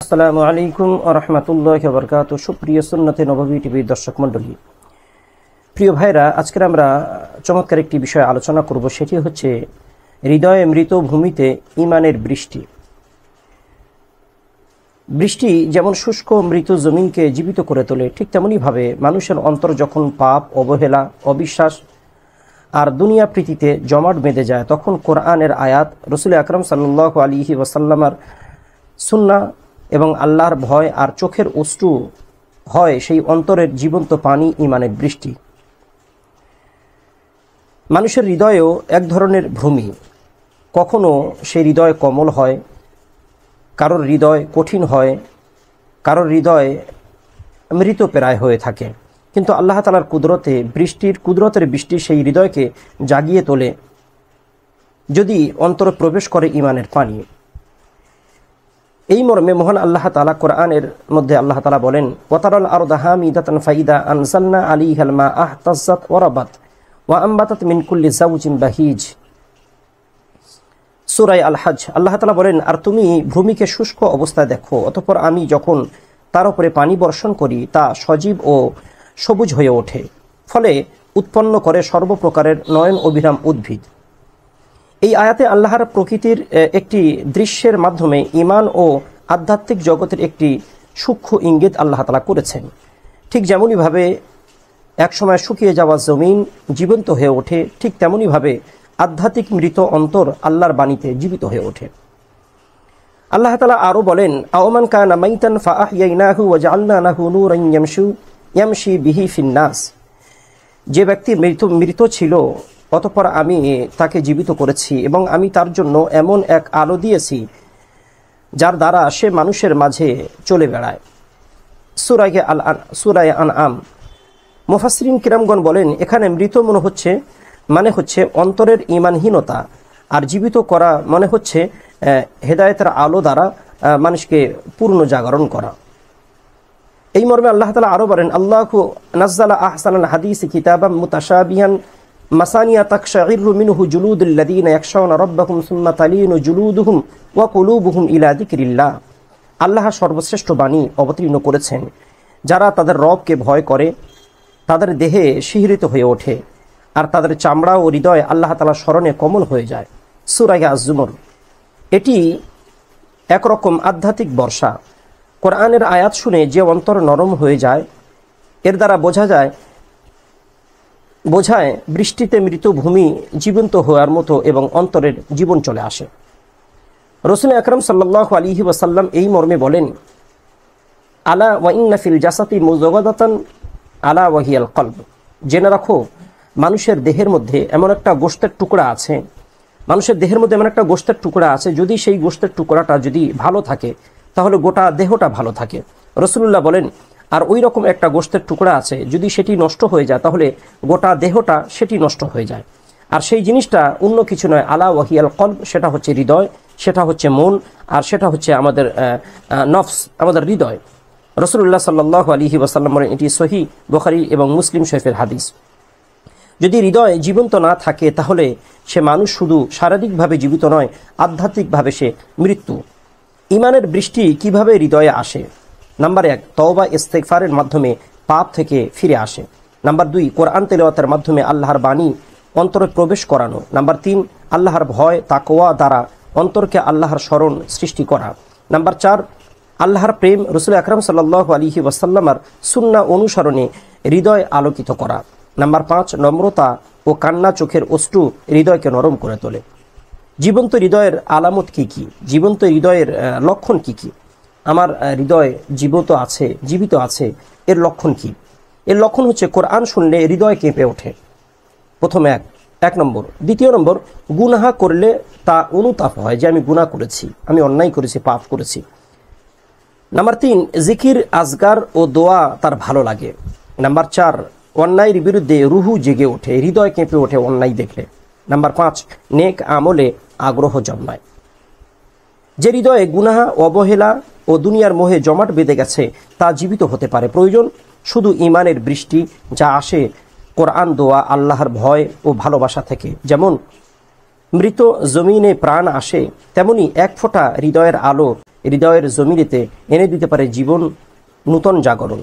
আসসালামু আলাইকুম ওয়া রাহমাতুল্লাহি ওয়া বারাকাতুহু। সুপ্রিয় সুন্নতে নববী টিভির দর্শক মণ্ডলী, প্রিয় ভাইরা, আজকে আমরা চমৎকার একটি বিষয় আলোচনা করব। সেটি হচ্ছে হৃদয়ে মৃত ভূমিতে ঈমানের বৃষ্টি। বৃষ্টি যেমন শুষ্ক মৃত জমিনকে জীবিত করে তোলে, ঠিক তেমনিভাবে মানুষের অন্তর যখন পাপ, অবহেলা, অবিশ্বাস আর দুনিয়া প্রীতিতে জমাট বেঁধে যায়, তখন কোরআনের আয়াত, রাসূল আকরাম সাল্লাল্লাহু আলাইহি ওয়াসাল্লামের সুন্নাহ এবং আল্লাহর ভয় আর চোখের অশ্রু হয় সেই অন্তরের জীবন্ত পানি, ঈমানের বৃষ্টি। মানুষের হৃদয়েও এক ধরনের ভূমি। কখনো সেই হৃদয় কোমল হয়, কারোর হৃদয় কঠিন হয়, কারোর হৃদয় মৃতপ্রায় হয়ে থাকে। কিন্তু আল্লাহ তাআলার কুদরতের বৃষ্টি সেই হৃদয়কে জাগিয়ে তোলে যদি অন্তরে প্রবেশ করে ঈমানের পানি। এই মর্মে মহান আল্লাহ তাআলা কোরআনের মধ্যে আল্লাহ তাআলা বলেন, ওয়াতারাল আরদা হামিদাতান ফাইদা আনজালনা আলাইহাল মা আহতাযাত ওয়া রাবাত ওয়া আনবাতাত মিন কুল্লি যাওজিন বাহিজ। সূরা আল হজ। আল্লাহ তাআলা বলেন, আর তুমি ভূমিকে শুষ্ক অবস্থায় দেখো, অতঃপর আমি যখন তার উপরে পানি বর্ষণ করি তা সজীব ও সবুজ হয়ে ওঠে, ফলে উৎপন্ন করে সর্বপ্রকারের নয়ন অভিরাম উদ্ভিদ। এই আয়াতে আল্লাহর প্রকৃতির একটি দৃশ্যের মাধ্যমে ঈমান ও আধ্যাত্মিক জগতের একটি সূক্ষ্ম ইঙ্গিত আল্লাহ তাআলা করেছেন। ঠিক যেমনইভাবে একসময় শুকিয়ে যাওয়া জমিন জীবন্ত হয়ে ওঠে, ঠিক তেমনইভাবে আধ্যাত্মিক মৃত অন্তর আল্লাহর বাণীতে জীবিত হয়ে ওঠে। আল্লাহ তাআলা আরও বলেন, আওমান কানা মাইতান ফাআহইয়াইনাহু ওয়া জাআলনা লাহু নূরান ইয়ামশি বিহি ফিন-নাস। যে ব্যক্তি মৃত ছিল, অতঃপর আমি তাকে জীবিত করেছি এবং আমি তার জন্য এমন এক আলো দিয়েছি যার দ্বারা সে মানুষের মাঝে চলে বেড়ায়। সূরা আনআম। মুফাসসিরিন কিরামগণ বলেন, এখানে মৃত মানে হচ্ছে অন্তরের ঈমানহীনতা, আর জীবিত করা মানে হচ্ছে হেদায়েতের আলো দ্বারা মানুষকে পূর্ণ জাগরণ করা। এই মর্মে আল্লাহ তাআলা আরো বলেন, আল্লাহু নাযালা আহসানাল হাদিসি কিতাবাম মুতাশাবিহান মাসানিয়া তাকশাইরু মিনহু জুলুদুল লাযিনা ইয়াখশাউনা রাব্বাহুম সুম্মা তালিনু জুলুদুহুম ওয়া কুলুবুহুম ইলা যিকরিল্লাহ। আল্লাহ সর্বশ্রেষ্ঠ বাণী অবতীর্ণ করেছেন, যারা তাদের রবকে ভয় করে তাদের দেহে শিহরিত হয়ে ওঠে আর তাদের চামড়া ও হৃদয় আল্লাহ তাআলার স্মরণে কোমল হয়ে যায়। সূরা আজ-জুমর। এটি একরকম আধ্যাত্মিক বর্ষা। কোরআনের আয়াত শুনে যে অন্তর নরম হয়ে যায়, এর দ্বারা বোঝায় বৃষ্টিতে মৃত ভূমি জীবন্ত হওয়ার মতো এবং অন্তরের জীবন চলে আসে। রাসূল আকরাম সাল্লাল্লাহু আলাইহি ওয়াসাল্লাম এই মর্মে বলেন, আলা ওয়া ইন্না ফিল জাসাতি মুযাগাদাতান আলা ওয়া হিয়াল কলব। জেনে রাখো, মানুষের দেহের মধ্যে এমন একটা গোশতের টুকরা আছে, যদি সেই গোশতের টুকরাটা যদি ভালো থাকে তাহলে গোটা দেহটা ভালো থাকে। রাসূলুল্লাহ বলেন, আর ওই রকম একটা গোশতের টুকরা আছে, যদি সেটি নষ্ট হয়ে যায় তাহলে গোটা দেহটা সেটি নষ্ট হয়ে যায়। আর সেই জিনিসটা অন্য কিছু নয়, আলা ওয়া হিয়াল কলব, সেটা হচ্ছে হৃদয়, সেটা হচ্ছে মন, আর সেটা হচ্ছে আমাদের নফস, আমাদের হৃদয়। রাসূলুল্লাহ সাল্লাল্লাহু আলাইহি ওয়াসাল্লাম বলেন, এটি সহিহ বুখারী এবং মুসলিম শরীফের হাদিস। যদি হৃদয় জীবন্ত না থাকে তাহলে সে মানুষ শুধু শারীরিকভাবে জীবিত নয়, আধ্যাত্মিকভাবে সে মৃত্যু। ঈমানের বৃষ্টি কিভাবে হৃদয়ে আসে? নাম্বার 1, তওবা ইস্তেগফারের মাধ্যমে পাপ থেকে ফিরে আসে। নাম্বার 2, কোরআন তেলাওয়াতের মাধ্যমে আল্লাহর বাণী অন্তরে প্রবেশ করানো। নাম্বার 3, আল্লাহর ভয় তাকওয়া দ্বারা অন্তরকে আল্লাহর স্মরণ সৃষ্টি করা। নাম্বার 4, আল্লাহর প্রেম, রাসূল আকরাম সাল্লাল্লাহু আলাইহি ওয়াসাল্লামের সুন্নাহ অনুসরণে হৃদয় আলোকিত করা। নাম্বার 5, নম্রতা ও কান্না, চোখের অশ্রু হৃদয়কে নরম করে তোলে। জীবন্ত হৃদয়ের আলামত কি কি? জীবন্ত হৃদয়ের লক্ষণ কি কি? আমার হৃদয় জীবিত আছে, এর লক্ষণ কি? এর লক্ষণ হচ্ছে, কোরআন শুনলে হৃদয় কেঁপে ওঠে, প্রথমে এক নম্বর। দ্বিতীয় নম্বর, গুনাহ করলে তা অনুতাপ হয় যে আমি গুনাহ করেছি, আমি অন্যায় করেছি, পাপ করেছি। নাম্বার 3, জিকির, আজগার ও দোয়া তার ভালো লাগে। নাম্বার 4, অন্যায়ের বিরুদ্ধে রুহু জেগে ওঠে, হৃদয় কেঁপে ওঠে অন্যায় দেখলে। নাম্বার 5, নেক আমলে আগ্রহ জন্মায়। যে হৃদয়ে গুনাহ, অবহেলা ও দুনিয়ার মোহে জমাট বেঁধে গেছে তা জীবিত হতে পারে। প্রয়োজন শুধু ঈমানের বৃষ্টি, যা আসে কোরআন, দোয়া, আল্লাহর ভয় ও ভালোবাসা থেকে। যেমন মৃত জমিনে প্রাণ আসে, তেমনি এক ফোঁটা হৃদয়ের আলো হৃদয়ের জমিনেতে এনে দিতে পারে জীবন, নূতন জাগরণ।